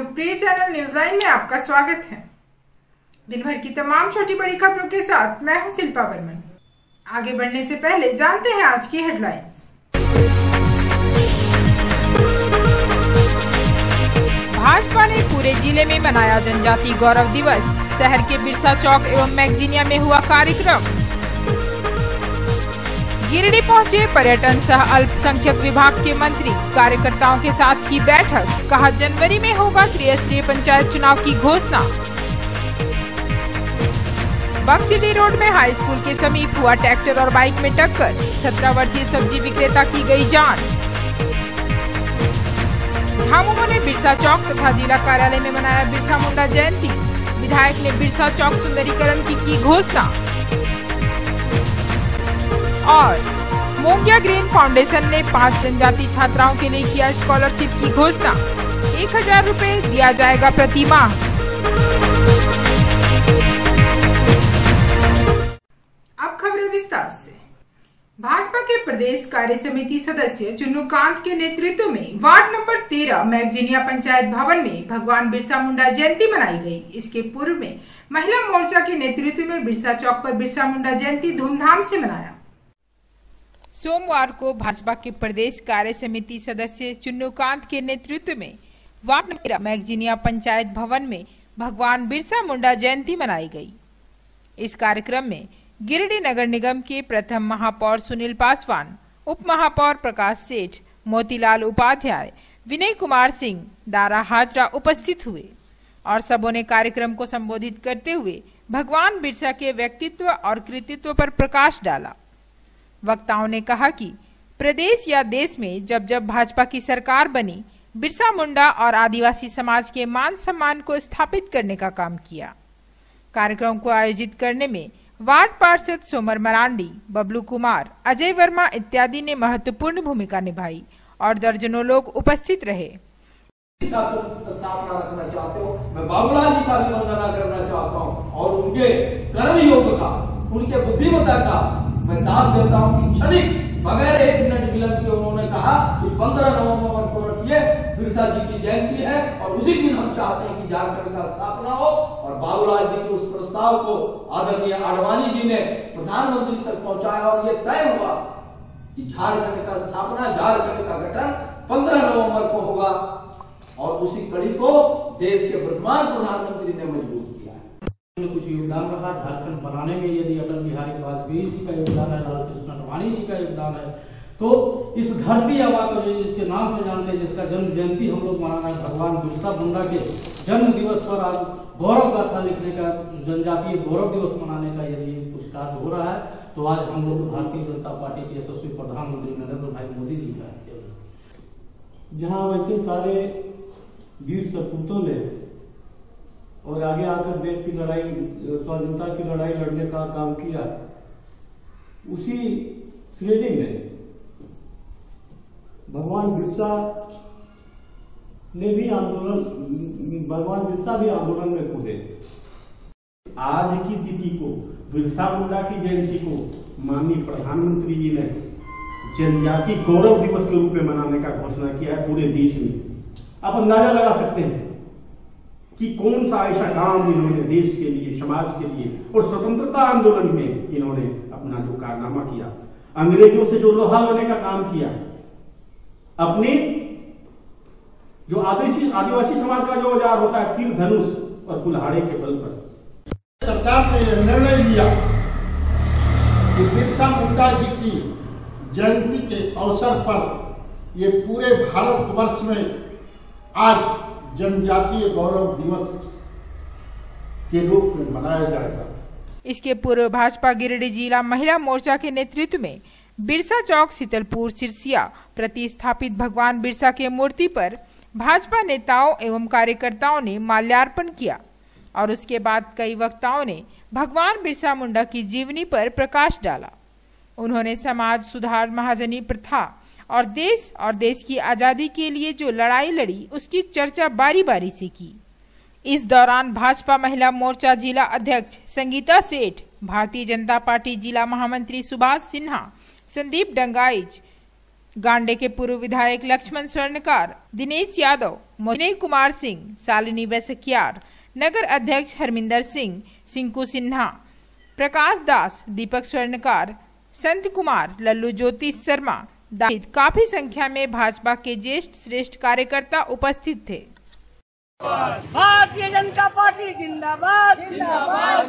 लोकप्रिय channel news line में आपका स्वागत है। दिन भर की तमाम छोटी बड़ी खबरों के साथ मैं हूं शिल्पा बर्मन। आगे बढ़ने से पहले जानते हैं आज की हेडलाइंस। भाजपा ने पूरे जिले में मनाया जनजाति गौरव दिवस। शहर के बिरसा चौक एवं मैगजीनिया में हुआ कार्यक्रम। गिरिडीह पहुंचे पर्यटन सह अल्पसंख्यक विभाग के मंत्री, कार्यकर्ताओं के साथ की बैठक। कहा जनवरी में होगा त्रिस्तरीय पंचायत चुनाव की घोषणा। बक्सिटी रोड में हाई स्कूल के समीप हुआ ट्रैक्टर और बाइक में टक्कर। 17 वर्षीय सब्जी विक्रेता की गई जान। झामुमो ने बिरसा चौक तथा जिला कार्यालय में मनाया बिरसा मुंडा जयंती। विधायक ने बिरसा चौक सुंदरीकरण की घोषणा। और मोंगिया ग्रीन फाउंडेशन ने 5 जनजाति छात्राओं के लिए किया स्कॉलरशिप की घोषणा। 1000 रुपए दिया जाएगा प्रति माह। अब खबरें विस्तार से। भाजपा के प्रदेश कार्य समिति सदस्य चुन्नूकांत के नेतृत्व में वार्ड नंबर 13 मैगजीनिया पंचायत भवन में भगवान बिरसा मुंडा जयंती मनाई गई। इसके पूर्व में महिला मोर्चा के नेतृत्व में बिरसा चौक पर बिरसा मुंडा जयंती धूमधाम से मनाया। सोमवार को भाजपा के प्रदेश कार्य समिति सदस्य चुन्नूकांत के नेतृत्व में वार्ड नंबर 13 मैगजीनिया पंचायत भवन में भगवान बिरसा मुंडा जयंती मनाई गई। इस कार्यक्रम में गिरिडीह नगर निगम के प्रथम महापौर सुनील पासवान, उप महापौर प्रकाश सेठ, मोतीलाल उपाध्याय, विनय कुमार सिंह, दारा हाजरा उपस्थित हुए और सबों ने कार्यक्रम को संबोधित करते हुए भगवान बिरसा के व्यक्तित्व और कृतित्व पर प्रकाश डाला। वक्ताओं ने कहा कि प्रदेश या देश में जब जब भाजपा की सरकार बनी, बिरसा मुंडा और आदिवासी समाज के मान सम्मान को स्थापित करने का काम किया। कार्यक्रम को आयोजित करने में वार्ड पार्षद सोमर मरांडी, बबलू कुमार, अजय वर्मा इत्यादि ने महत्वपूर्ण भूमिका निभाई और दर्जनों लोग उपस्थित रहे। स्थापना रखना चाहते हो, मैं बाबूलाल जी का भी वंदना करना चाहता हूँ और उनके कर्म योग का, उनके बुद्धिमत्ता का मैं दाद देता हूँ कि क्षणिक बगैर 1 मिनट विलंब के उन्होंने कहा कि 15 नवंबर को रखिए, बिरसा जी की जयंती है और उसी दिन हम चाहते हैं कि झारखंड का स्थापना हो। और बाबूलाल जी के उस प्रस्ताव को आदरणीय आडवाणी जी ने प्रधानमंत्री तक पहुंचाया और ये तय हुआ कि झारखंड का स्थापना, झारखंड का गठन 15 नवंबर को होगा और उसी कड़ी को देश के वर्तमान प्रधानमंत्री ने मजबूत किया है। कुछ योगदान रहा झारखंड बनाने में, यदि अटल बिहारी वाजपेयी जी का योगदान है, लाल कृष्ण आडवाणी जी का योगदान है, तो इस धरती आबा को जो जिसके नाम से जानते हैं, जिसका जन्म जयंती हम लोग मना रहे हैं, भगवान बिरसा मुंडा के जन्म दिवस पर आज गौरव गाथा लिखने का, जनजातीय गौरव दिवस मनाने का यदि कुछ कार्य हो रहा है तो आज हम लोग भारतीय जनता पार्टी के यशस्वी प्रधानमंत्री नरेंद्र भाई मोदी जी का है। जहाँ वैसे सारे वीर सपूतों ने और आगे आकर देश की लड़ाई, स्वाधीनता की लड़ाई लड़ने का काम किया, उसी श्रेणी में भगवान बिरसा भी आंदोलन में कूदे। आज की तिथि को, बिरसा मुंडा की जयंती को माननीय प्रधानमंत्री जी ने जनजाति गौरव दिवस के रूप में मनाने का घोषणा किया है पूरे देश में। आप अंदाजा लगा सकते हैं कि कौन सा ऐसा काम इन्होंने देश के लिए, समाज के लिए और स्वतंत्रता आंदोलन में इन्होंने अपना जो कारनामा किया, अंग्रेजों से जो लोहा लेने का काम किया, अपने जो आदिवासी समाज का जो औजार होता है तीर धनुष और कुल्हाड़े के बल पर सरकार ने यह निर्णय लिया कि बिरसा मुंडा जी की जयंती के अवसर पर ये पूरे भारतवर्ष में आज जनजातीय गौरव दिवस के रूप में मनाया जाएगा। इसके पूर्व भाजपा गिरिडीह जिला महिला मोर्चा के नेतृत्व में बिरसा चौक शीतलपुर सिरसिया प्रतिस्थापित भगवान बिरसा के मूर्ति पर भाजपा नेताओं एवं कार्यकर्ताओं ने माल्यार्पण किया और उसके बाद कई वक्ताओं ने भगवान बिरसा मुंडा की जीवनी पर प्रकाश डाला। उन्होंने समाज सुधार, महाजनी प्रथा और देश की आजादी के लिए जो लड़ाई लड़ी उसकी चर्चा बारी बारी से की। इस दौरान भाजपा महिला मोर्चा जिला अध्यक्ष संगीता सेठ, भारतीय जनता पार्टी जिला महामंत्री सुभाष सिन्हा, संदीप डंगाइच, गांडे के पूर्व विधायक लक्ष्मण स्वर्णकार, दिनेश यादव, विनय कुमार सिंह, शालिनी वैसकियार, नगर अध्यक्ष हरमिंदर सिंह, सिंकू सिन्हा, प्रकाश दास, दीपक स्वर्णकार, संत कुमार, लल्लू ज्योति शर्मा सहित काफी संख्या में भाजपा के ज्येष्ठ श्रेष्ठ कार्यकर्ता उपस्थित थे। भारतीय जनता पार्टी जिंदाबाद, जिंदाबाद,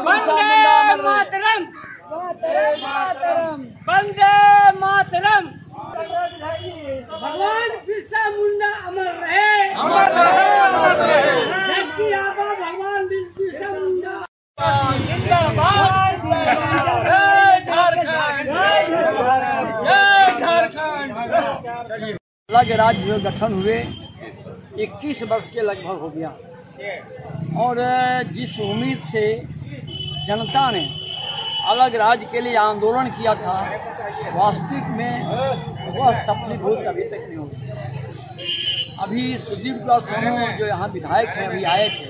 वंदे मातरम, वंदे मातरम। भगवान बिरसा मुंडा अमर रहे, अमर रहे, अमर रहे। धरती आबा भगवान बिरसा मुंडा जिंदाबाद, झारखंड, झारखंड। अलग राज्य गठन हुए 21 वर्ष के लगभग हो गया और जिस उम्मीद से जनता ने अलग राज्य के लिए आंदोलन किया था, वास्तविक में वह सफलीभूत अभी तक नहीं हो सका। अभी सुदीप कुमार सोनू जो यहाँ विधायक हैं अभी आए थे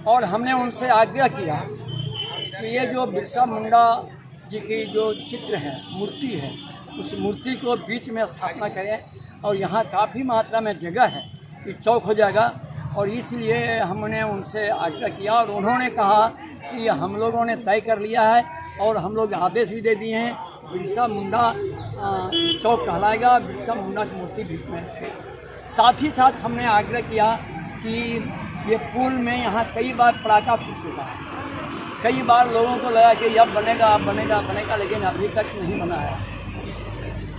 और हमने उनसे आग्रह किया कि ये जो बिरसा मुंडा जी की जो चित्र है, मूर्ति है, उस मूर्ति को बीच में स्थापना करें और यहाँ काफ़ी मात्रा में जगह है कि चौक हो जाएगा और इसलिए हमने उनसे आग्रह किया और उन्होंने कहा कि हम लोगों ने तय कर लिया है और हम लोग आदेश भी दे दिए हैं, बिरसा मुंडा चौक कहलाएगा, बिरसा मुंडा की मूर्ति बीच में है। साथ ही साथ हमने आग्रह किया कि ये पुल में यहाँ कई बार पड़ाका फूट चुका है, कई बार लोगों को लगा कि अब बनेगा, अब बनेगा, बनेगा, लेकिन अभी तक नहीं बना है।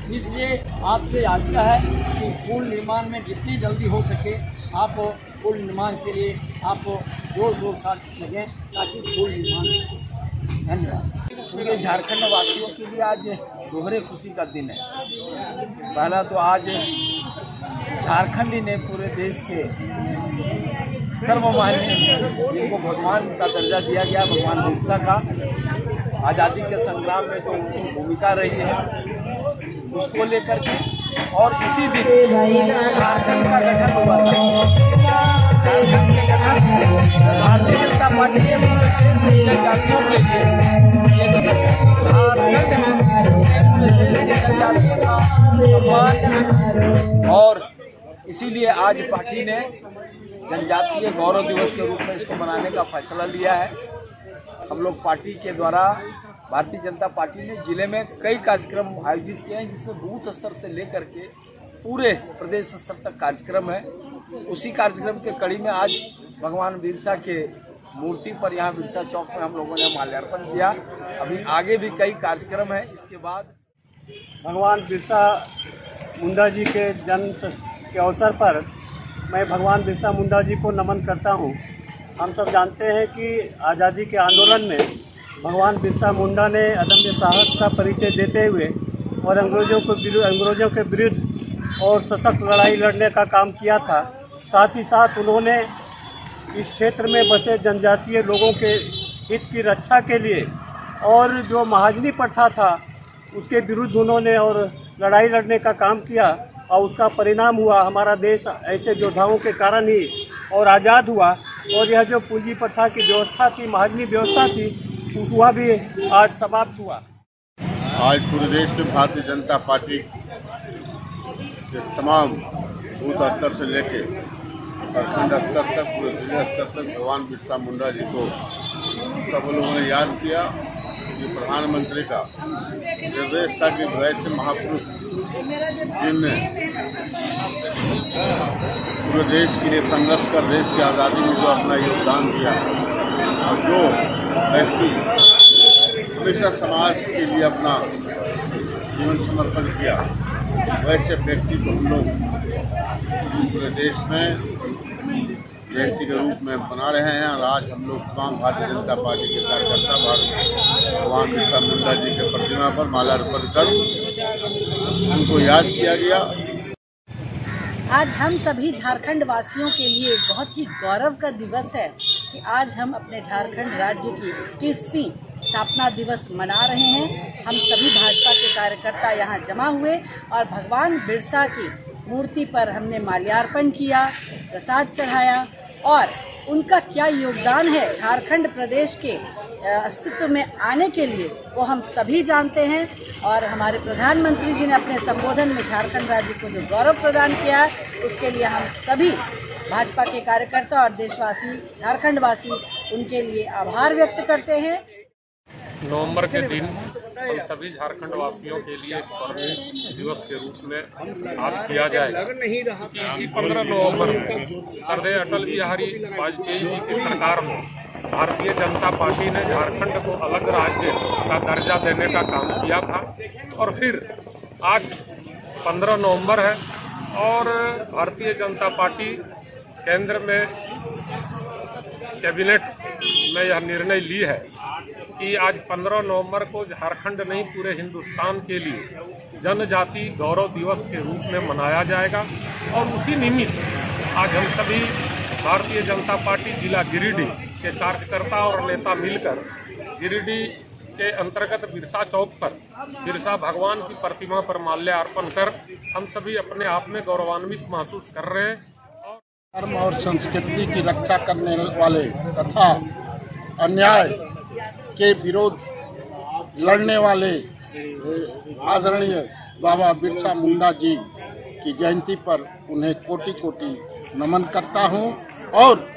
इसलिए आपसे आग्रह है कि पुल निर्माण में जितनी जल्दी हो सके आप पुल निर्माण के लिए आप जोर साथ लगें ताकि पुल निर्माण हो सके। धन्यवाद। पूरे झारखंड वासियों के लिए आज दोहरे खुशी का दिन है। पहला तो आज झारखंड ने पूरे देश के सर्वमान्य जिनको भगवान का दर्जा दिया गया, भगवान बिरसा का आज़ादी के संग्राम में जो उनकी भूमिका रही है उसको लेकर के और इसी दिन झारखंड का गठन हुआ था। झारखंड के गठन भारतीय जनता पार्टी के जनजातियों के लिए जनजातियों का सम्मान और इसीलिए आज पार्टी ने जनजातीय गौरव दिवस के रूप में इसको मनाने का फैसला लिया है। हम लोग पार्टी के द्वारा भारतीय जनता पार्टी ने जिले में कई कार्यक्रम आयोजित किए हैं जिसमें बूथ स्तर से लेकर के पूरे प्रदेश स्तर तक कार्यक्रम है। उसी कार्यक्रम के कड़ी में आज भगवान बिरसा के मूर्ति पर यहाँ बिरसा चौक में हम लोगों ने माल्यार्पण किया। अभी आगे भी कई कार्यक्रम है। इसके बाद भगवान बिरसा मुंडा जी के जन्म के अवसर पर मैं भगवान बिरसा मुंडा जी को नमन करता हूँ। हम सब जानते हैं कि आज़ादी के आंदोलन में भगवान बिरसा मुंडा ने अदम्य साहस का परिचय देते हुए और अंग्रेजों के विरुद्ध और सशक्त लड़ाई लड़ने का काम किया था। साथ ही साथ उन्होंने इस क्षेत्र में बसे जनजातीय लोगों के हित की रक्षा के लिए और जो महाजनी प्रथा था उसके विरुद्ध उन्होंने और लड़ाई लड़ने का काम किया और उसका परिणाम हुआ हमारा देश ऐसे योद्धाओं के कारण ही और आज़ाद हुआ। और यह जो पूंजी प्रथा की व्यवस्था थी, महाजनी व्यवस्था थी, वह भी आज समाप्त हुआ। आज पूरे देश में भारतीय जनता पार्टी के तमाम बूथ स्तर से लेके प्रखंड स्तर तक, पूरे जिला स्तर तक भगवान बिरसा मुंडा जी को सब लोगों ने याद किया। ये प्रधानमंत्री का निर्देश था कि वैसे महापुरुष जिनने पूरे देश के लिए संघर्ष कर देश की आज़ादी में जो अपना योगदान दिया और जो व्यक्ति हमेशा समाज के लिए अपना जीवन समर्पण किया, वैसे व्यक्ति को हम लोग पूरे देश में जयंती के रूप में मना रहे हैं। और आज हम लोग तमाम भारतीय जनता पार्टी के कार्यकर्ता भगवान बिरसा मुंडा जी के प्रतिमा पर माल्यार्पण कर उनको याद किया गया। आज हम सभी झारखंड वासियों के लिए बहुत ही गौरव का दिवस है कि आज हम अपने झारखंड राज्य की 21वीं स्थापना दिवस मना रहे हैं। हम सभी भाजपा के कार्यकर्ता यहाँ जमा हुए और भगवान बिरसा की मूर्ति पर हमने माल्यार्पण किया, प्रसाद चढ़ाया और उनका क्या योगदान है झारखंड प्रदेश के अस्तित्व में आने के लिए वो हम सभी जानते हैं। और हमारे प्रधानमंत्री जी ने अपने संबोधन में झारखंड राज्य को जो गौरव प्रदान किया है, उसके लिए हम सभी भाजपा के कार्यकर्ता और देशवासी, झारखंड वासी उनके लिए आभार व्यक्त करते हैं। नवंबर के दिन हम सभी झारखंड वासियों के लिए एक स्वर्णिम दिवस के रूप में याद किया जाएगा कि इसी 15 नवंबर को श्रद्धेय अटल बिहारी वाजपेयी जी की सरकार में भारतीय जनता पार्टी ने झारखंड को अलग राज्य का दर्जा देने का काम किया था। और फिर आज 15 नवंबर है और भारतीय जनता पार्टी केंद्र में कैबिनेट में यह निर्णय ली है कि आज 15 नवंबर को झारखंड नहीं पूरे हिंदुस्तान के लिए जनजाति गौरव दिवस के रूप में मनाया जाएगा। और उसी निमित्त आज हम सभी भारतीय जनता पार्टी जिला गिरिडीह के कार्यकर्ता और नेता मिलकर गिरिडीह के अंतर्गत बिरसा चौक पर बिरसा भगवान की प्रतिमा पर माल्यार्पण कर हम सभी अपने आप में गौरवान्वित महसूस कर रहे हैं। धर्म और संस्कृति की रक्षा करने वाले तथा अन्याय के विरोध लड़ने वाले आदरणीय बाबा बिरसा मुंडा जी की जयंती पर उन्हें कोटि कोटि नमन करता हूं। और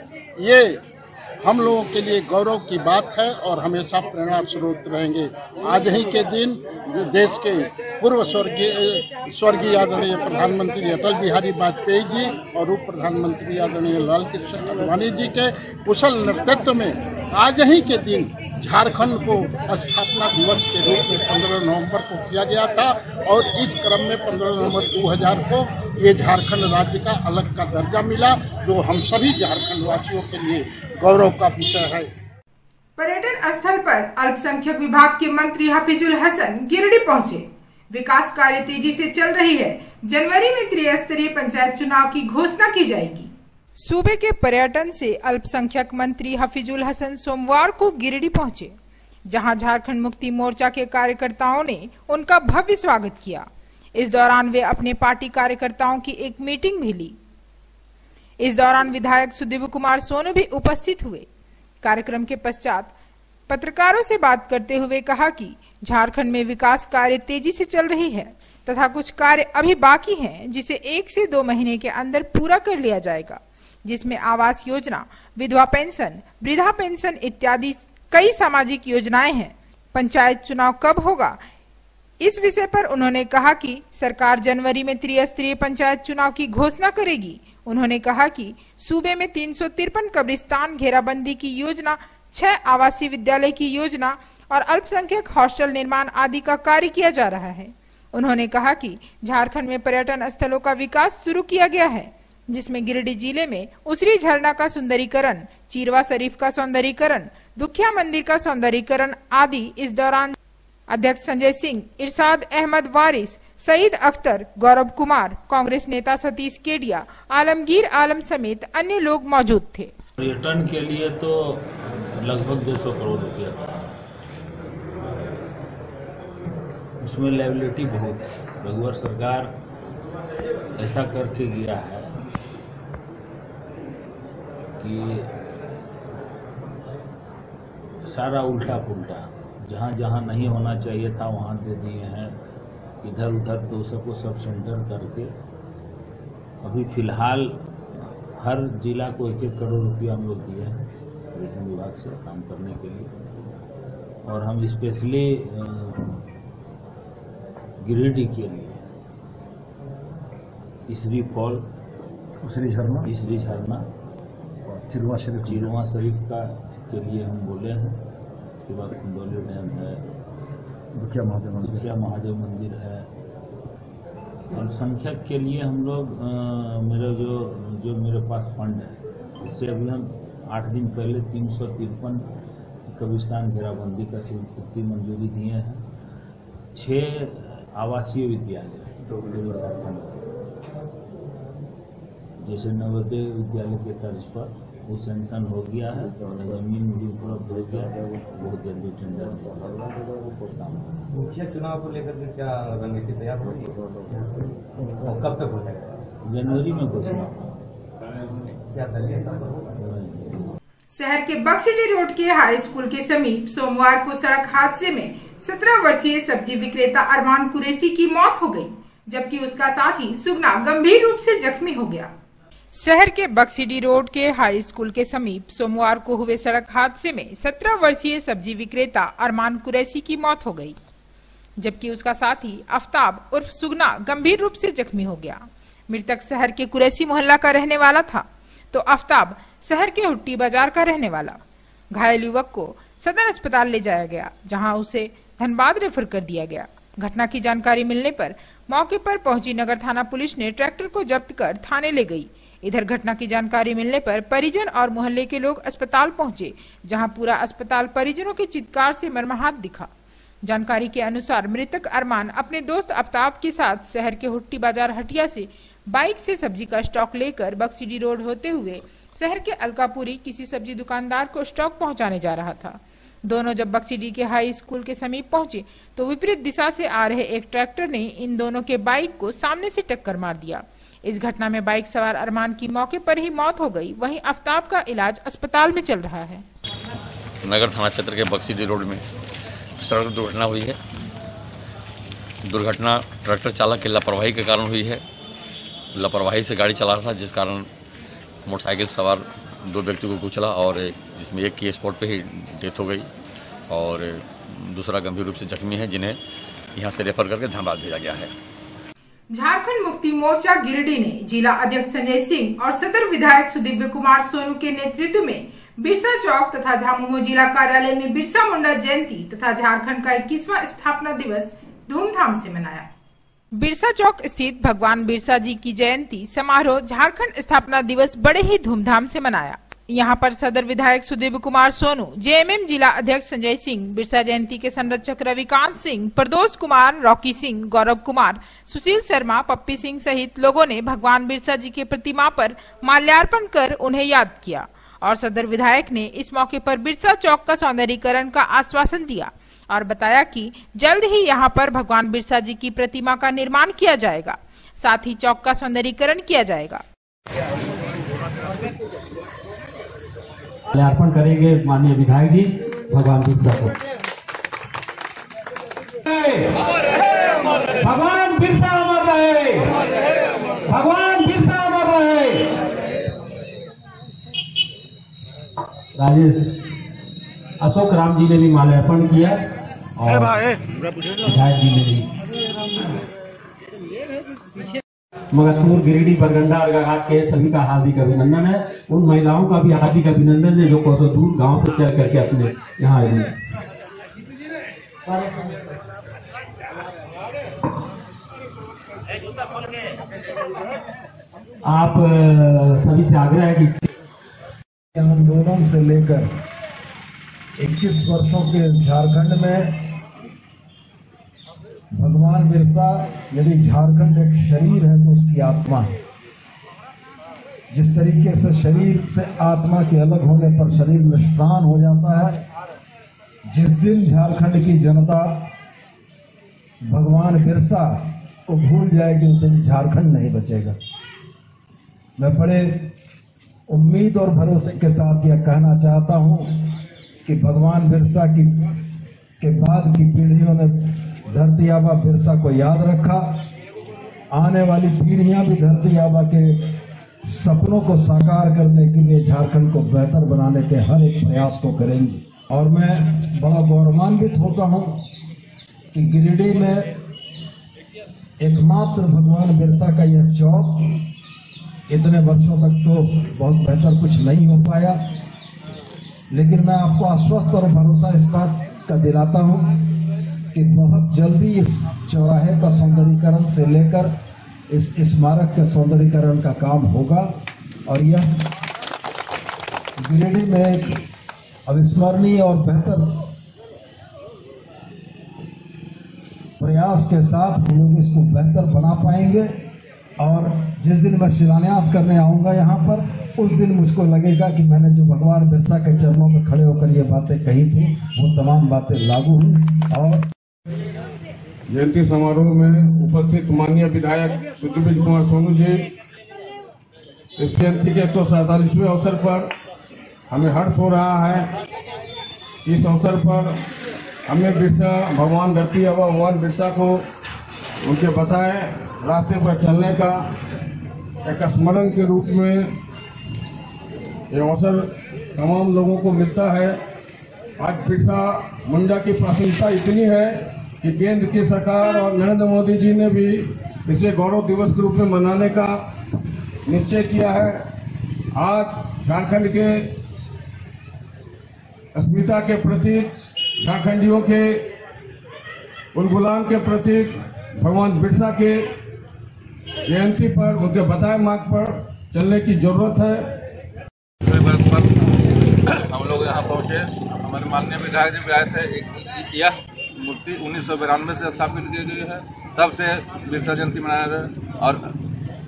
ये हम लोगों के लिए गौरव की बात है और हमेशा प्रेरणा स्रोत रहेंगे। आज ही के दिन देश के पूर्व स्वर्गीय आदरणीय प्रधानमंत्री अटल बिहारी वाजपेयी जी और उप प्रधानमंत्री आदरणीय लाल कृष्ण आडवाणी जी के कुशल नेतृत्व में आज ही के दिन झारखंड को स्थापना दिवस के रूप में 15 नवंबर को किया गया था। और इस क्रम में 15 नवंबर 2000 को ये झारखंड राज्य का अलग का दर्जा मिला, जो हम सभी झारखंड वासियों के लिए गौरव का विषय है। पर्यटन स्थल पर अल्पसंख्यक विभाग के मंत्री हफीजुल हसन गिरिडीह पहुंचे। विकास कार्य तेजी से चल रही है। जनवरी में त्रिस्तरीय पंचायत चुनाव की घोषणा की जाएगी। सूबे के पर्यटन से अल्पसंख्यक मंत्री हफीजुल हसन सोमवार को गिरिडीह पहुंचे, जहां झारखंड मुक्ति मोर्चा के कार्यकर्ताओं ने उनका भव्य स्वागत किया। इस दौरान वे अपने पार्टी कार्यकर्ताओं की एक मीटिंग भी ली। इस दौरान विधायक सुदीप कुमार सोनू भी उपस्थित हुए। कार्यक्रम के पश्चात पत्रकारों से बात करते हुए कहा कि झारखंड में विकास कार्य तेजी से चल रही है तथा कुछ कार्य अभी बाकी हैं, जिसे 1 से 2 महीने के अंदर पूरा कर लिया जाएगा, जिसमें आवास योजना, विधवा पेंशन, वृद्धा पेंशन इत्यादि कई सामाजिक योजनाएं हैं। पंचायत चुनाव कब होगा, इस विषय पर उन्होंने कहा कि सरकार जनवरी में त्रिस्तरीय पंचायत चुनाव की घोषणा करेगी। उन्होंने कहा कि सूबे में 353 कब्रिस्तान घेराबंदी की योजना, 6 आवासीय विद्यालय की योजना और अल्पसंख्यक हॉस्टल निर्माण आदि का कार्य किया जा रहा है। उन्होंने कहा कि झारखंड में पर्यटन स्थलों का विकास शुरू किया गया है, जिसमें गिरिडीह जिले में उसरी झरना का सुंदरीकरण, चीरवा शरीफ का सौंदर्यीकरण, दुखिया मंदिर का सौंदर्यीकरण आदि। इस दौरान अध्यक्ष संजय सिंह, इरशाद अहमद वारिस, सईद अख्तर, गौरव कुमार, कांग्रेस नेता सतीश केडिया, आलमगीर आलम समेत अन्य लोग मौजूद थे। पर्यटन के लिए तो लगभग 200 करोड़ रुपया था, उसमें लायबिलिटी बहुत है। रघुवर सरकार ऐसा करके गया है कि सारा उल्टा पुल्टा, जहाँ जहाँ नहीं होना चाहिए था वहाँ दे दिए हैं। इधर उधर 200 को सब सेंटर करके अभी फिलहाल हर जिला को 1-1 करोड़ रुपया हम लोग दिए हैं पर्यटन विभाग से काम करने के लिए। और हम स्पेशली गिरिडीह के लिए इसरी फॉल, उसरी झरना चिरवा शरीफ का के लिए हम बोले हैं। उसके बाद कुंडोली डैम है, दुखिया महादेव मंदिर है। अल्पसंख्यक के लिए हम लोग मेरे पास फंड है, इससे अभी हम 8 दिन पहले 353 कब्रिस्तान घेराबंदी का स्वीकृति मंजूरी दिए हैं। 6 आवासीय विद्यालय जैसे नवोदय विद्यालय के तर्ज पर वो सेंक्शन हो गया है, जमीन भी उपलब्ध हो गया है, बहुत जल्दी टेंडर मुखिया चुनाव को लेकर के क्या रणनीति तैयार होगी और कब तक हो जाएगा? जनवरी में घोषणा। क्या शहर के बक्सिडी रोड के हाई स्कूल के समीप सोमवार को सड़क हादसे में 17 वर्षीय सब्जी विक्रेता अरमान कुरैशी की मौत हो गई, जबकि उसका साथी सुगना गंभीर रूप से जख्मी हो गया। शहर के बक्सिडी रोड के हाई स्कूल के समीप सोमवार को हुए सड़क हादसे में 17 वर्षीय सब्जी विक्रेता अरमान कुरैशी की मौत हो गई, जबकि उसका साथी आफ्ताब उर्फ सुगना गंभीर रूप से जख्मी हो गया। मृतक शहर के कुरैशी मोहल्ला का रहने वाला था, तो आफ्ताब शहर के हुट्टी बाजार का रहने वाला। घायल युवक को सदर अस्पताल ले जाया गया, जहां उसे धनबाद रेफर कर दिया गया। घटना की जानकारी मिलने पर मौके पर पहुंची नगर थाना पुलिस ने ट्रैक्टर को जब्त कर थाने ले गई। इधर घटना की जानकारी मिलने पर परिजन और मोहल्ले के लोग अस्पताल पहुंचे, जहां पूरा अस्पताल परिजनों के चित्कार से मर्माहत दिखा। जानकारी के अनुसार मृतक अरमान अपने दोस्त आफ्ताब के साथ शहर के हुट्टी बाजार हटिया से बाइक से सब्जी का स्टॉक लेकर बक्सिडी रोड होते हुए शहर के अलकापुरी किसी सब्जी दुकानदार को स्टॉक पहुंचाने जा रहा था। दोनों जब बक्सिडी के हाई स्कूल के समीप पहुंचे तो विपरीत दिशा से आ रहे एक ट्रैक्टर ने इन दोनों के बाइक को सामने से टक्कर मार दिया। इस घटना में बाइक सवार अरमान की मौके पर ही मौत हो गई, वहीं आफ्ताब का इलाज अस्पताल में चल रहा है। नगर थाना क्षेत्र के बक्सिडी रोड में सड़क दुर्घटना हुई है। दुर्घटना ट्रैक्टर चालक की लापरवाही के कारण हुई है। लापरवाही से गाड़ी चला रहा था, जिस कारण मोटरसाइकिल सवार 2 व्यक्तियों को कुचला और जिसमें एक की स्पॉट पे ही डेथ हो गई और दूसरा गंभीर रूप से जख्मी है, जिन्हें यहां से रेफर करके धनबाद भेजा गया है। झारखंड मुक्ति मोर्चा गिरिडीह ने जिला अध्यक्ष संजय सिंह और सदर विधायक सुदिव्य कुमार सोनू के नेतृत्व में बिरसा चौक तथा झामुमो जिला कार्यालय में बिरसा मुंडा जयंती तथा झारखंड का 21वां स्थापना दिवस धूमधाम से मनाया। बिरसा चौक स्थित भगवान बिरसा जी की जयंती समारोह झारखंड स्थापना दिवस बड़े ही धूमधाम से मनाया। यहाँ पर सदर विधायक सुदिव्य कुमार सोनू, जेएमएम जिला अध्यक्ष संजय सिंह, बिरसा जयंती के संरक्षक रविकांत सिंह, प्रदोष कुमार, रॉकी सिंह, गौरव कुमार, सुशील शर्मा, पप्पी सिंह सहित लोगों ने भगवान बिरसा जी के प्रतिमा पर माल्यार्पण कर उन्हें याद किया और सदर विधायक ने इस मौके पर बिरसा चौक का सौंदर्यीकरण का आश्वासन दिया और बताया कि जल्द ही यहाँ पर भगवान बिरसा जी की प्रतिमा का निर्माण किया जाएगा, साथ ही चौक का सौंदर्यीकरण किया जाएगा। अर्पण करेंगे माननीय विधायक जी भगवान बिरसा को। भगवान बिरसा अमर रहे, भगवान बिरसा अमर रहे। राजेश अशोक राम जी ने भी माल्यार्पण किया और विधायक जी ने भी। मगतपुर, गिरिडीह, बरगंडा और घाट के सभी का हार्दिक अभिनंदन है। उन महिलाओं का भी हार्दिक अभिनंदन है जो कोसों दूर गांव से चल करके अपने यहाँ आई हैं। आप सभी से आग्रह है कि आंदोलन से लेकर 21 वर्षों के झारखंड में भगवान बिरसा, यदि झारखंड एक शरीर है तो उसकी आत्मा है। जिस तरीके से शरीर से आत्मा के अलग होने पर शरीर निष्प्राण हो जाता है, जिस दिन झारखंड की जनता भगवान बिरसा को भूल जाएगी उस दिन झारखंड नहीं बचेगा। मैं बड़े उम्मीद और भरोसे के साथ यह कहना चाहता हूं कि भगवान बिरसा के बाद की पीढ़ियों ने धरती आबा बिरसा को याद रखा। आने वाली पीढ़ियां भी धरती आबा के सपनों को साकार करने के लिए झारखंड को बेहतर बनाने के हर एक प्रयास को करेंगी। और मैं बड़ा गौरवान्वित होता हूं कि गिरिडीह में एकमात्र भगवान बिरसा का यह चौक इतने वर्षों तक तो बहुत बेहतर कुछ नहीं हो पाया, लेकिन मैं आपको आश्वस्त और भरोसा इस बात का दिलाता हूं कि बहुत जल्दी इस चौराहे का सौंदर्यीकरण से लेकर इस स्मारक के सौंदर्यीकरण का काम होगा और यह गिरिडीह में एक अविस्मरणीय और बेहतर प्रयास के साथ हम लोग इसको बेहतर बना पाएंगे। और जिस दिन मैं शिलान्यास करने आऊँगा यहाँ पर, उस दिन मुझको लगेगा कि मैंने जो भगवान बिरसा के चरणों में खड़े होकर ये बातें कही थी वो तमाम बातें लागू हुई। और जयंती समारोह में उपस्थित माननीय विधायक सुदिव्य कुमार सोनू जी, इस जयंती के 147वें अवसर पर हमें हर्ष हो रहा है। इस अवसर पर हमने बिरसा भगवान धरती आबा भगवान बिरसा को उनके बताए रास्ते पर चलने का एक स्मरण के रूप में ये अवसर तमाम लोगों को मिलता है। आज बिरसा मुंडा की प्राथमिकता इतनी है कि केंद्र की सरकार और नरेंद्र मोदी जी ने भी इसे गौरव दिवस के रूप में मनाने का निश्चय किया है। आज झारखंड के अस्मिता के प्रतीक, झारखंडियों के उलगुलान के प्रतीक भगवान बिरसा के जयंती पर उनके बताए मार्ग पर चलने की जरूरत है। हम लोग यहाँ पहुँचे, हमारे माननीय विधायक जी भी आए थे। यह मूर्ति 1992 से स्थापित की गई है, तब से बिरसा जयंती मनाया है। और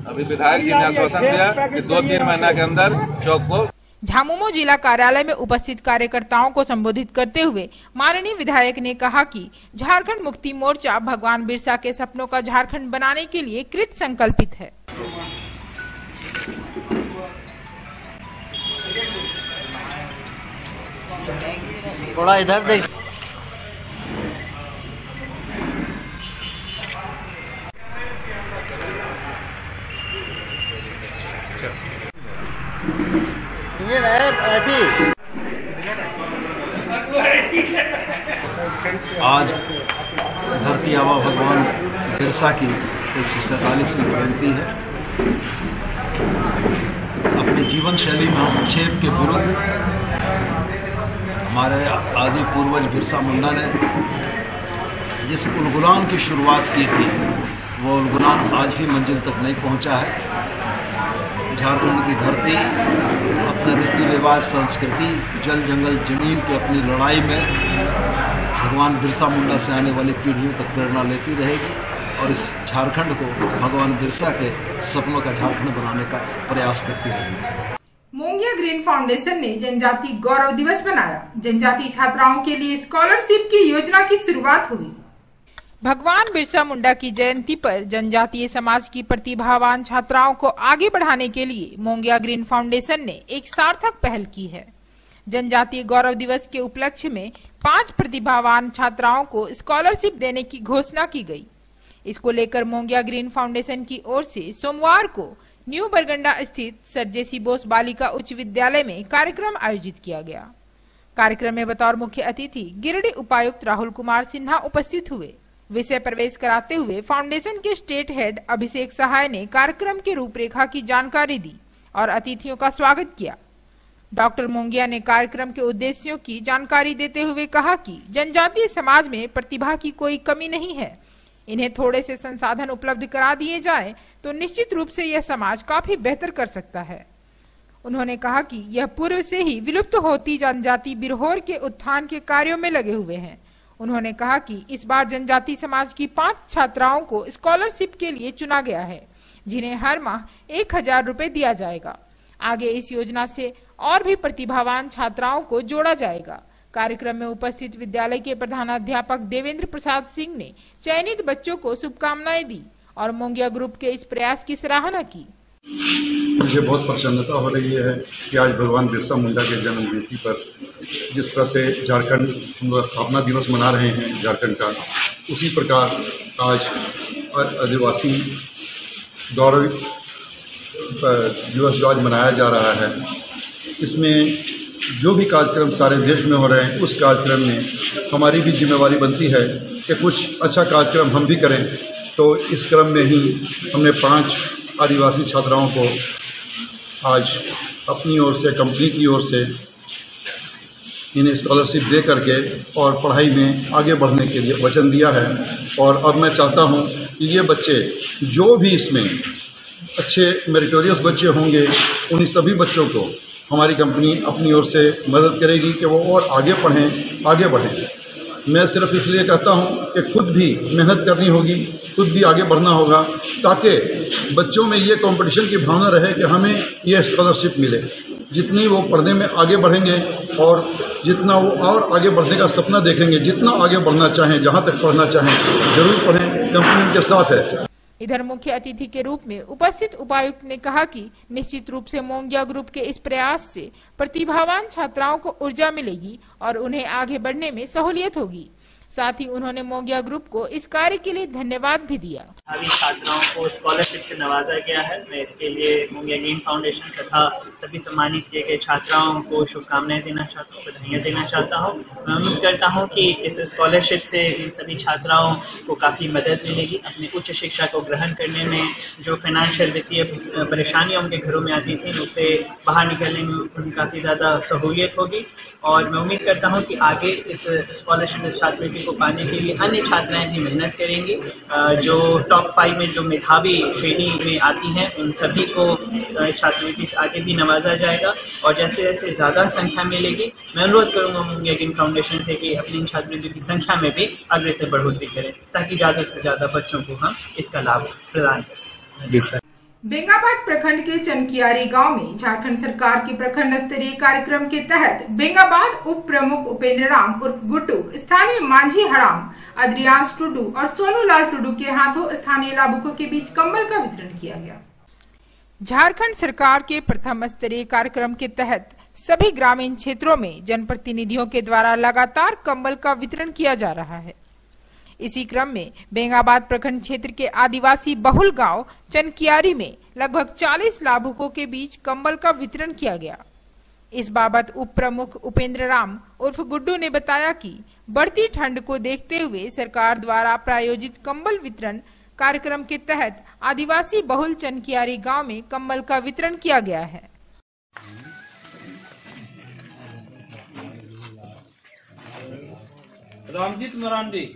अभी विधायक जी ने आश्वासन दिया कि 2-3 महीना के अंदर चौक को। झामुमो जिला कार्यालय में उपस्थित कार्यकर्ताओं को संबोधित करते हुए माननीय विधायक ने कहा कि झारखंड मुक्ति मोर्चा भगवान बिरसा के सपनों का झारखंड बनाने के लिए कृत संकल्पित है। थोड़ा इधर देख। आज धरती आबा भगवान बिरसा की 147वीं जयंती है। अपनी जीवन शैली में हस्तक्षेप के विरुद्ध हमारे आदि पूर्वज बिरसा मुंडा ने जिस उलगुलान की शुरुआत की थी, वो उलगुलान आज भी मंजिल तक नहीं पहुंचा है। झारखंड की धरती अपने रीति रिवाज, संस्कृति, जल जंगल जमीन की अपनी लड़ाई में भगवान बिरसा मुंडा से आने वाली पीढ़ियों तक प्रेरणा लेती रहेगी और इस झारखंड को भगवान बिरसा के सपनों का झारखंड बनाने का प्रयास करती रहेगी। मोंगिया ग्रीन फाउंडेशन ने जनजाति गौरव दिवस मनाया। जनजाति छात्राओं के लिए स्कॉलरशिप की योजना की शुरुआत हुई। भगवान बिरसा मुंडा की जयंती पर जनजातीय समाज की प्रतिभावान छात्राओं को आगे बढ़ाने के लिए मोंगिया ग्रीन फाउंडेशन ने एक सार्थक पहल की है। जनजातीय गौरव दिवस के उपलक्ष्य में 5 प्रतिभावान छात्राओं को स्कॉलरशिप देने की घोषणा की गई। इसको लेकर मोंगिया ग्रीन फाउंडेशन की ओर से सोमवार को न्यू बरगंडा स्थित सर जे.सी. बोस बालिका उच्च विद्यालय में कार्यक्रम आयोजित किया गया। कार्यक्रम में बतौर मुख्य अतिथि गिरिडीह उपायुक्त राहुल कुमार सिन्हा उपस्थित हुए। विषय प्रवेश कराते हुए फाउंडेशन के स्टेट हेड अभिषेक सहाय ने कार्यक्रम की रूपरेखा की जानकारी दी और अतिथियों का स्वागत किया। डॉक्टर मोंगिया ने कार्यक्रम के उद्देश्यों की जानकारी देते हुए कहा कि जनजातीय समाज में प्रतिभा की कोई कमी नहीं है। इन्हें थोड़े से संसाधन उपलब्ध करा दिए जाएं तो निश्चित रूप से यह समाज काफी बेहतर कर सकता है। उन्होंने कहा कि यह पूर्व से ही विलुप्त होती जनजाति बिरहोर के उत्थान के कार्यों में लगे हुए हैं। उन्होंने कहा कि इस बार जनजाति समाज की 5 छात्राओं को स्कॉलरशिप के लिए चुना गया है, जिन्हें हर माह 1000 रुपए दिया जाएगा। आगे इस योजना से और भी प्रतिभावान छात्राओं को जोड़ा जाएगा। कार्यक्रम में उपस्थित विद्यालय के प्रधानाध्यापक देवेंद्र प्रसाद सिंह ने चयनित बच्चों को शुभकामनाएं दी और मोंगिया ग्रुप के इस प्रयास की सराहना की। मुझे बहुत प्रसन्नता हो रही है कि आज भगवान बिरसा मुंडा के जन्म जयंती पर जिस तरह से झारखंड स्थापना दिवस मना रहे हैं झारखंड का, उसी प्रकार आज आदिवासी गौरव दिवस आज मनाया जा रहा है। इसमें जो भी कार्यक्रम सारे देश में हो रहे हैं, उस कार्यक्रम में हमारी भी जिम्मेवारी बनती है कि कुछ अच्छा कार्यक्रम हम भी करें। तो इस क्रम में ही हमने 5 आदिवासी छात्राओं को आज अपनी ओर से, कंपनी की ओर से इन्हें स्कॉलरशिप दे करके और पढ़ाई में आगे बढ़ने के लिए वचन दिया है। और अब मैं चाहता हूं कि ये बच्चे जो भी इसमें अच्छे मेरिटोरियस बच्चे होंगे, उन्हीं सभी बच्चों को हमारी कंपनी अपनी ओर से मदद करेगी कि वो और आगे पढ़ें, आगे बढ़ें। मैं सिर्फ इसलिए कहता हूं कि खुद भी मेहनत करनी होगी, खुद भी आगे बढ़ना होगा, ताकि बच्चों में ये कंपटीशन की भावना रहे कि हमें ये स्कॉलरशिप मिले। जितनी वो पढ़ने में आगे बढ़ेंगे और जितना वो और आगे बढ़ने का सपना देखेंगे, जितना आगे बढ़ना चाहें, जहाँ तक पढ़ना चाहें, जरूर पढ़ें, कंपनी के साथ है। इधर मुख्य अतिथि के रूप में उपस्थित उपायुक्त ने कहा कि निश्चित रूप से मोंगिया ग्रुप के इस प्रयास से प्रतिभावान छात्राओं को ऊर्जा मिलेगी और उन्हें आगे बढ़ने में सहूलियत होगी। साथ ही उन्होंने मोंगिया ग्रुप को इस कार्य के लिए धन्यवाद भी दिया। अभी छात्राओं को स्कॉलरशिप से नवाजा गया है। मैं इसके लिए मोंगिया गेम फाउंडेशन तथा सभी सम्मानित किए गए छात्राओं को शुभकामनाएं देना चाहता हूँ, बधाइयाँ देना चाहता हूँ। मैं उम्मीद करता हूँ कि इस स्कॉलरशिप से इन सभी छात्राओं को काफ़ी मदद मिलेगी अपनी उच्च शिक्षा को ग्रहण करने में। जो फाइनेंशियल वित्तीय परेशानियाँ उनके घरों में आती थी उससे बाहर निकलने में उन्हें काफ़ी ज़्यादा सहूलियत होगी। और मैं उम्मीद करता हूं कि आगे इस स्कॉलरशिप इस छात्रवृत्ति को पाने के लिए अन्य छात्राएं भी मेहनत करेंगी। जो टॉप 5 में जो मेधावी श्रेणी में आती हैं उन सभी को इस छात्रवृत्ति से आगे भी नवाजा जाएगा। और जैसे जैसे ज़्यादा संख्या मिलेगी मैं अनुरोध करूँगा मोंगिया गेम फाउंडेशन से कि अपनी इन छात्रवृत्ति की संख्या में भी अग्रतर बढ़ोतरी करें ताकि ज़्यादा से ज़्यादा बच्चों को हम इसका लाभ प्रदान कर सकें। बेंगाबाद प्रखंड के चनकियारी गांव में झारखंड सरकार के प्रखंड स्तरीय कार्यक्रम के तहत बेंगाबाद उप प्रमुख उपेंद्र राम उर्फ गुड्डू, स्थानीय मांझी हराम अद्रियांश टुडू और सोनू लाल टुडू के हाथों स्थानीय लाभुकों के बीच कंबल का वितरण किया गया। झारखंड सरकार के प्रथम स्तरीय कार्यक्रम के तहत सभी ग्रामीण क्षेत्रों में जनप्रतिनिधियों के द्वारा लगातार कंबल का वितरण किया जा रहा है। इसी क्रम में बेंगाबाद प्रखंड क्षेत्र के आदिवासी बहुल गांव चनकियारी में लगभग 40 लाभुकों के बीच कंबल का वितरण किया गया। इस बाबत उप प्रमुख उपेंद्र राम उर्फ गुड्डू ने बताया कि बढ़ती ठंड को देखते हुए सरकार द्वारा प्रायोजित कंबल वितरण कार्यक्रम के तहत आदिवासी बहुल चनकियारी गांव में कंबल का वितरण किया गया है। रामजीत मरांडी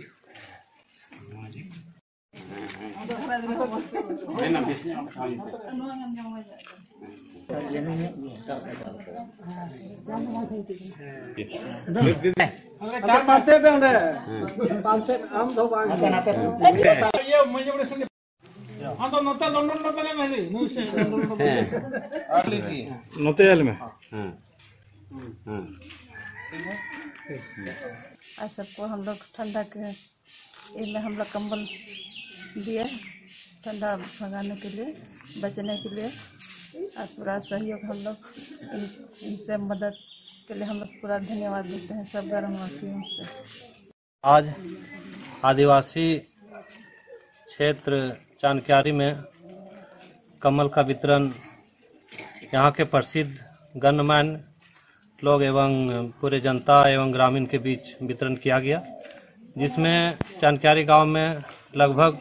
आज सबको हम लोग ठंडा के इनमें हम लोग कंबल दिए ठंडा भगाने के लिए, बचने के लिए। और पूरा सहयोग हम लोग इनसे मदद के लिए हम लोग पूरा धन्यवाद देते हैं सब ग्रामवासियों से। आज आदिवासी क्षेत्र चनकियारी में कमल का वितरण यहाँ के प्रसिद्ध गणमान्य लोग एवं पूरे जनता एवं ग्रामीण के बीच वितरण किया गया, जिसमें चनकियारी गांव में लगभग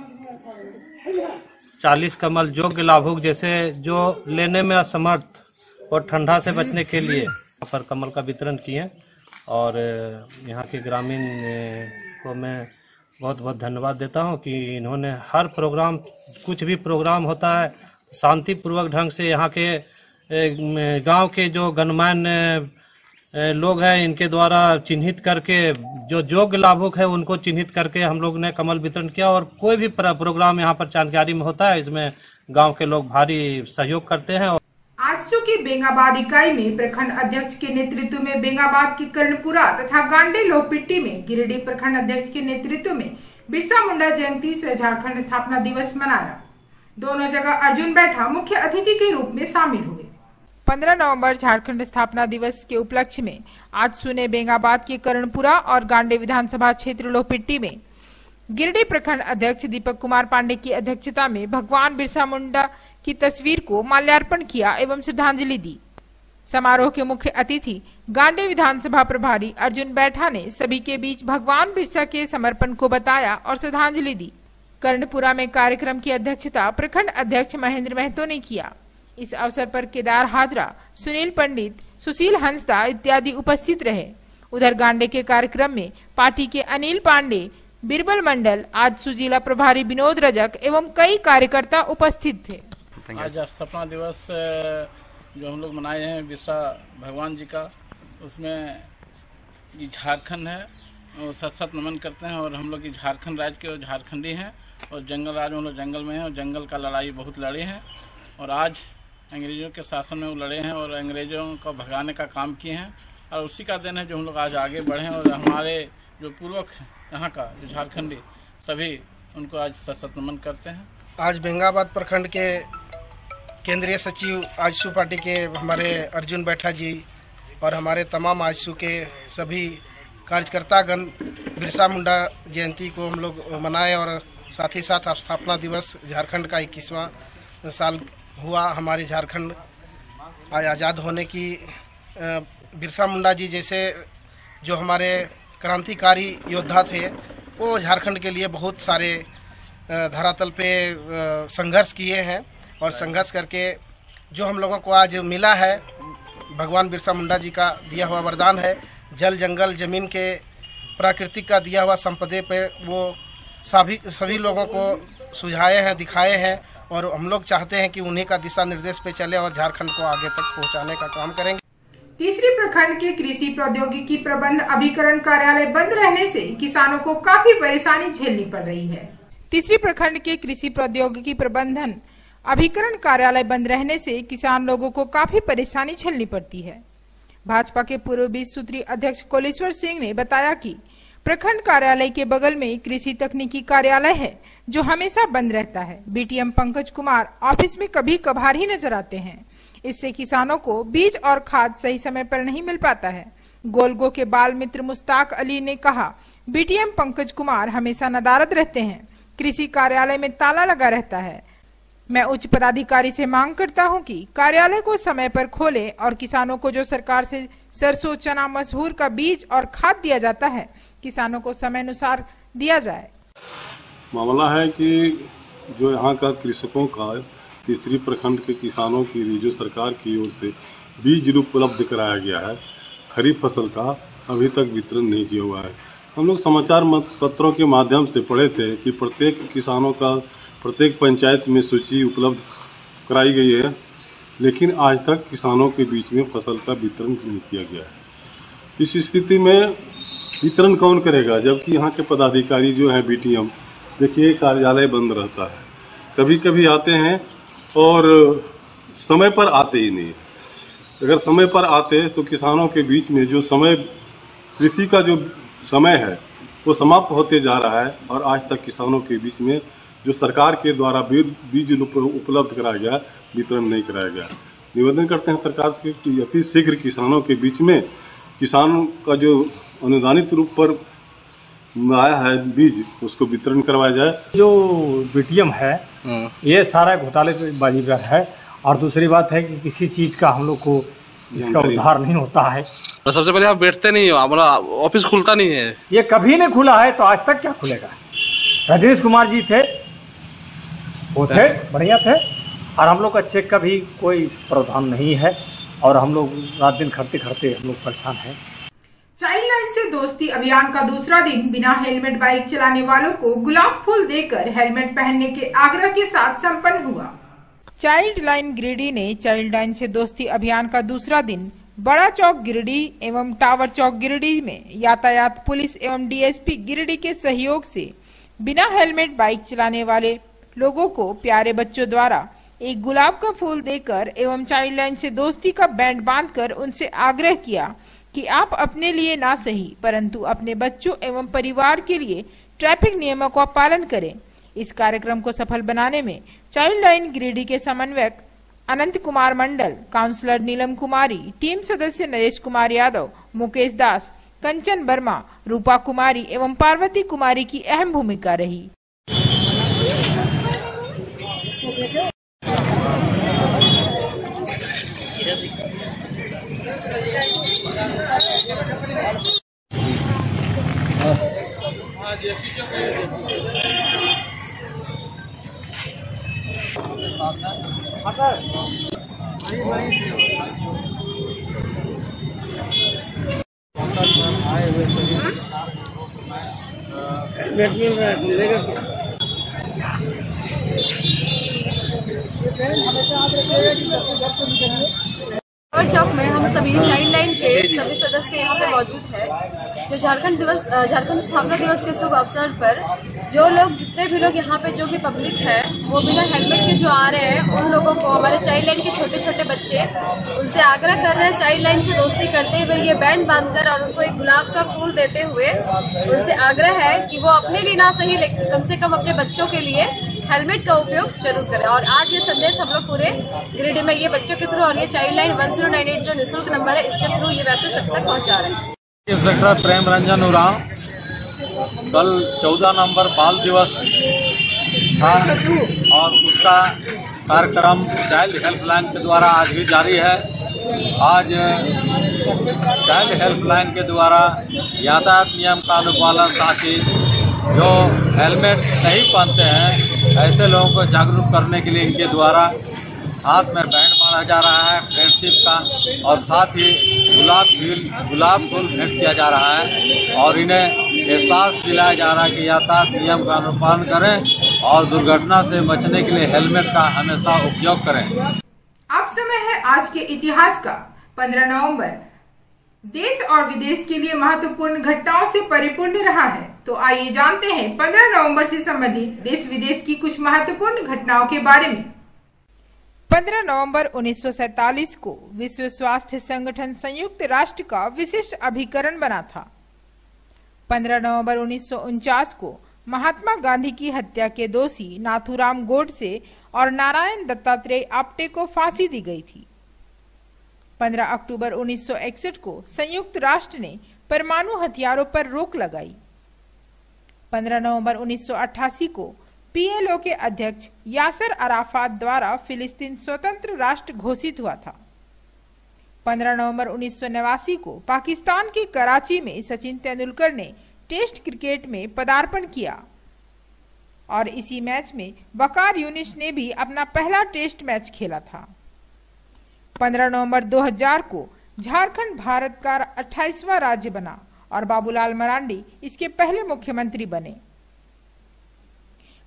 40 कमल योग्य लाभुक जैसे जो लेने में असमर्थ और ठंडा से बचने के लिए यहाँ पर कमल का वितरण किए। और यहाँ के ग्रामीण को मैं बहुत बहुत धन्यवाद देता हूँ कि इन्होंने हर प्रोग्राम, कुछ भी प्रोग्राम होता है शांतिपूर्वक ढंग से यहाँ के गांव के जो गणमान्य लोग हैं इनके द्वारा चिन्हित करके जो योग्य लाभुक है उनको चिन्हित करके हम लोग ने कमल वितरण किया। और कोई भी प्रोग्राम यहाँ पर चनकियारी में होता है इसमें गांव के लोग भारी सहयोग करते हैं। आजसू की बेंगाबाद इकाई में प्रखंड अध्यक्ष के नेतृत्व में बेंगाबाद की कर्णपुरा तथा गांडे लोपिट्टी में गिरिडीह प्रखंड अध्यक्ष के नेतृत्व में बिरसा मुंडा जयंती से झारखंड स्थापना दिवस मनाया। दोनों जगह अर्जुन बैठा मुख्य अतिथि के रूप में शामिल हुए। 15 नवंबर झारखंड स्थापना दिवस के उपलक्ष्य में आज सुने बेंगाबाद के कर्णपुरा और गांडे विधानसभा क्षेत्र लोपिट्टी में गिरिडीह प्रखंड अध्यक्ष दीपक कुमार पांडे की अध्यक्षता में भगवान बिरसा मुंडा की तस्वीर को माल्यार्पण किया एवं श्रद्धांजलि दी। समारोह के मुख्य अतिथि गांडे विधानसभा प्रभारी अर्जुन बैठा ने सभी के बीच भगवान बिरसा के समर्पण को बताया और श्रद्धांजलि दी। कर्णपुरा में कार्यक्रम की अध्यक्षता प्रखंड अध्यक्ष महेंद्र महतो ने किया। इस अवसर पर केदार हाजरा, सुनील पंडित, सुशील हंसदा इत्यादि उपस्थित रहे। उधर गांडे के कार्यक्रम में पार्टी के अनिल पांडे, बिरबल मंडल, आज सुजिला प्रभारी विनोद रजक एवं कई कार्यकर्ता उपस्थित थे। आज स्थापना दिवस जो हम लोग मनाए हैं बिरसा भगवान जी का, उसमें ये झारखंड है और सत नमन करते हैं। और हम लोग झारखंड राज्य के झारखंडी हैं और जंगल राज में हम लोग जंगल में हैं और जंगल का लड़ाई बहुत लड़े हैं। और आज अंग्रेजों के शासन में वो लड़े हैं और अंग्रेजों को भगाने का काम किए हैं। और उसी का दिन है जो हम लोग आज आगे बढ़े हैं। और हमारे जो पूर्वक यहाँ का जो झारखंडी सभी उनको आज सत नमन करते हैं। आज बेंगाबाद प्रखंड के केंद्रीय सचिव आजसू पार्टी के हमारे अर्जुन बैठा जी और हमारे तमाम आजसू के सभी कार्यकर्तागण बिरसा मुंडा जयंती को हम लोग मनाए और साथ ही साथ स्थापना दिवस झारखंड का 21वां साल हुआ। हमारे झारखंड आज आज़ाद होने की बिरसा मुंडा जी जैसे जो हमारे क्रांतिकारी योद्धा थे वो झारखंड के लिए बहुत सारे धरातल पे संघर्ष किए हैं और संघर्ष करके जो हम लोगों को आज मिला है भगवान बिरसा मुंडा जी का दिया हुआ वरदान है। जल जंगल जमीन के प्राकृतिक का दिया हुआ संपदे पे वो सभी लोगों को सुझाए हैं, दिखाए हैं और हम लोग चाहते हैं कि उन्हीं का दिशा निर्देश पे चले और झारखंड को आगे तक पहुंचाने का काम करेंगे। तीसरी प्रखंड के कृषि प्रौद्योगिकी प्रबंध अभिकरण कार्यालय बंद रहने से किसानों को काफी परेशानी झेलनी पड़ रही है। तीसरी प्रखंड के कृषि प्रौद्योगिकी प्रबंधन अभिकरण कार्यालय बंद रहने से किसान लोगों को काफी परेशानी झेलनी पड़ती है। भाजपा के पूर्व 20 सूत्री अध्यक्ष कोलेश्वर सिंह ने बताया कि प्रखंड कार्यालय के बगल में कृषि तकनीकी कार्यालय है जो हमेशा बंद रहता है। बीटीएम पंकज कुमार ऑफिस में कभी कभार ही नजर आते हैं। इससे किसानों को बीज और खाद सही समय पर नहीं मिल पाता है। गोलगो के बाल मित्र मुश्ताक अली ने कहा, बीटीएम पंकज कुमार हमेशा नदारद रहते हैं। कृषि कार्यालय में ताला लगा रहता है। मैं उच्च पदाधिकारी से मांग करता हूं कि कार्यालय को समय पर खोले और किसानों को जो सरकार से सरसों, चना, मसूर का बीज और खाद दिया जाता है किसानों को समय अनुसार दिया जाए। मामला है कि जो यहाँ का कृषकों का तीसरी प्रखंड के किसानों के लिए जो सरकार की ओर से बीज उपलब्ध कराया गया है, खरीफ फसल का अभी तक वितरण नहीं किया हुआ है। हम लोग समाचार पत्रों के माध्यम से पढ़े थे कि प्रत्येक किसानों का प्रत्येक पंचायत में सूची उपलब्ध कराई गई है, लेकिन आज तक किसानों के बीच में फसल का वितरण नहीं किया गया है। इस स्थिति में वितरण कौन करेगा, जबकि यहाँ के पदाधिकारी जो हैं बीटीएम, देखिए कार्यालय बंद रहता है, कभी कभी आते हैं और समय पर आते ही नहीं। अगर समय पर आते तो किसानों के बीच में जो समय कृषि का जो समय है वो समाप्त होते जा रहा है और आज तक किसानों के बीच में जो सरकार के द्वारा बीज उपलब्ध कराया गया वितरण नहीं कराया गया। निवेदन करते हैं सरकार से कि अति शीघ्र किसानों के बीच में किसानों का जो अनुदानित रूप पर आया है बीज उसको वितरण करवाया जाए। जो बीटीएम है ये सारा घोटालेबाजी पर है और दूसरी बात है कि किसी चीज का हम लोग को इसका उद्धार नहीं होता है। तो सबसे पहले आप बैठते नहीं हो, हमारा ऑफिस खुलता नहीं है। ये कभी नहीं खुला है तो आज तक क्या खुलेगा। रजनीश कुमार जी थे, वो थे बढ़िया थे और हम लोग का चेक का भी कोई प्रावधान नहीं है और हम लोग रात दिन खड़ते खड़ते हम लोग परेशान हैं। चाइल्ड लाइन से दोस्ती अभियान का दूसरा दिन बिना हेलमेट बाइक चलाने वालों को गुलाब फूल देकर हेलमेट पहनने के आग्रह के साथ संपन्न हुआ। चाइल्ड लाइन गिरिडीह ने चाइल्ड लाइन से दोस्ती अभियान का दूसरा दिन बड़ा चौक गिरिडीह एवं टावर चौक गिरिडीह में यातायात पुलिस एवं डीएसपी गिरिडीह के सहयोग से बिना हेलमेट बाइक चलाने वाले लोगों को प्यारे बच्चों द्वारा एक गुलाब का फूल देकर एवं चाइल्ड लाइन से दोस्ती का बैंड बांधकर उनसे आग्रह किया कि आप अपने लिए ना सही परंतु अपने बच्चों एवं परिवार के लिए ट्रैफिक नियमों का पालन करें। इस कार्यक्रम को सफल बनाने में चाइल्ड लाइन गिरिडीह के समन्वयक अनंत कुमार मंडल, काउंसलर नीलम कुमारी, टीम सदस्य नरेश कुमार यादव, मुकेश दास, कंचन वर्मा, रूपा कुमारी एवं पार्वती कुमारी की अहम भूमिका रही। टावर चौक में हम सभी चाइल्ड लाइन के सभी सदस्य यहाँ पे मौजूद है। जो झारखंड स्थापना दिवस के शुभ अवसर पर जो लोग जितने भी लोग यहाँ पे जो भी पब्लिक है वो बिना हेलमेट के जो आ रहे हैं उन लोगों को हमारे चाइल्ड लाइन के छोटे छोटे बच्चे उनसे आग्रह कर रहे हैं, चाइल्ड लाइन से दोस्ती करते हुए ये बैंड बांधकर और उनको एक गुलाब का फूल देते हुए उनसे आग्रह है कि वो अपने लिए ना सही लेकिन कम से कम अपने बच्चों के लिए हेलमेट का उपयोग जरूर करें। और आज ये संदेश हम लोग पूरे गिरिडीह में ये बच्चों के थ्रू और ये चाइल्ड लाइन 1098 जो निःशुल्क नंबर है इसके थ्रू ये मैसेज सब तक पहुंचा रहे हैं। इंस्पेक्टर प्रेम रंजन उरांव, कल 14 नवंबर बाल दिवस था और उसका कार्यक्रम चाइल्ड हेल्पलाइन के द्वारा आज भी जारी है। आज चाइल्ड हेल्पलाइन के द्वारा यातायात नियम का अनुपालन, साथ ही जो हेलमेट नहीं पहनते हैं ऐसे लोगों को जागरूक करने के लिए इनके द्वारा हाथ में बैंड बांधा जा रहा है फ्रेंडशिप का, और साथ ही गुलाब फूल भेंट किया जा रहा है और इन्हें एहसास दिलाया जा रहा है कि यातायात नियम का अनुपालन करें और दुर्घटना से बचने के लिए हेलमेट का हमेशा उपयोग करें। अब समय है आज के इतिहास का। 15 नवंबर देश और विदेश के लिए महत्वपूर्ण घटनाओं से परिपूर्ण रहा है। तो आइए जानते हैं 15 नवंबर से संबंधित देश विदेश की कुछ महत्वपूर्ण घटनाओं के बारे में। 15 नवंबर 1947 को विश्व स्वास्थ्य संगठन संयुक्त राष्ट्र का विशिष्ट अभिकरण बना था। 15 नवंबर 1949 को महात्मा गांधी की हत्या के दोषी नाथूराम गोडसे और नारायण दत्तात्रेय आप्टे को फांसी दी गई थी। 15 अक्टूबर 1961 को संयुक्त राष्ट्र ने परमाणु हथियारों पर रोक लगाई। 15 नवंबर 1988 को पीएलओ के अध्यक्ष यासर अराफात द्वारा फिलिस्तीन स्वतंत्र राष्ट्र घोषित हुआ था। 15 नवंबर 1989 को पाकिस्तान के कराची में सचिन तेंदुलकर ने टेस्ट क्रिकेट में पदार्पण किया और इसी मैच में वकार यूनिस ने भी अपना पहला टेस्ट मैच खेला था। 15 नवंबर 2000 को झारखंड भारत का 28वां राज्य बना और बाबूलाल मरांडी इसके पहले मुख्यमंत्री बने।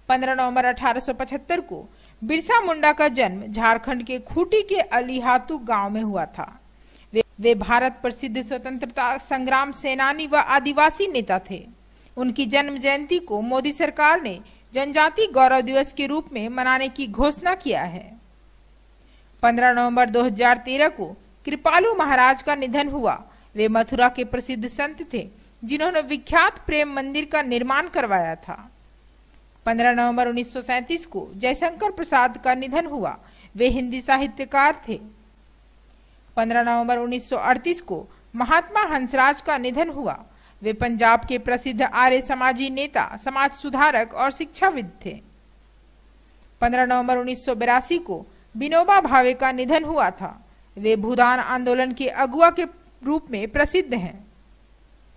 15 नवंबर 1875 को बिरसा मुंडा का जन्म झारखंड के खूंटी के अलीहातू गांव में हुआ था। वे भारत प्रसिद्ध स्वतंत्रता संग्राम सेनानी व आदिवासी नेता थे। उनकी जन्म जयंती को मोदी सरकार ने जनजाति गौरव दिवस के रूप में मनाने की घोषणा किया है। 15 नवंबर 2013 को कृपालु महाराज का निधन हुआ। वे मथुरा के प्रसिद्ध संत थे जिन्होंने विख्यात प्रेम मंदिर का निर्माण करवाया था। 15 नवंबर 1937 को जयशंकर प्रसाद का निधन हुआ। वे हिंदी साहित्यकार थे। 15 नवंबर 1938 को महात्मा हंसराज का निधन हुआ। वे पंजाब के प्रसिद्ध आर्य समाजी नेता, समाज सुधारक और शिक्षाविद थे। 15 नवंबर 1982 को विनोबा भावे का निधन हुआ था। वे भूदान आंदोलन के अगुआ के रूप में प्रसिद्ध हैं।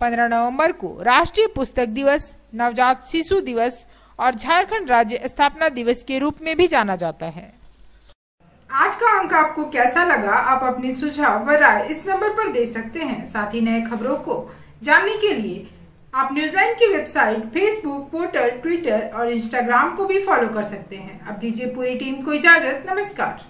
15 नवंबर को राष्ट्रीय पुस्तक दिवस, नवजात शिशु दिवस और झारखंड राज्य स्थापना दिवस के रूप में भी जाना जाता है। आज का अंक आपको कैसा लगा? आप अपने सुझाव व राय इस नंबर पर दे सकते हैं। साथ ही नए खबरों को जानने के लिए आप न्यूज़लैंड की वेबसाइट, फेसबुक, पोर्टल, ट्विटर और इंस्टाग्राम को भी फॉलो कर सकते हैं। अब दीजिए पूरी टीम को इजाजत। नमस्कार।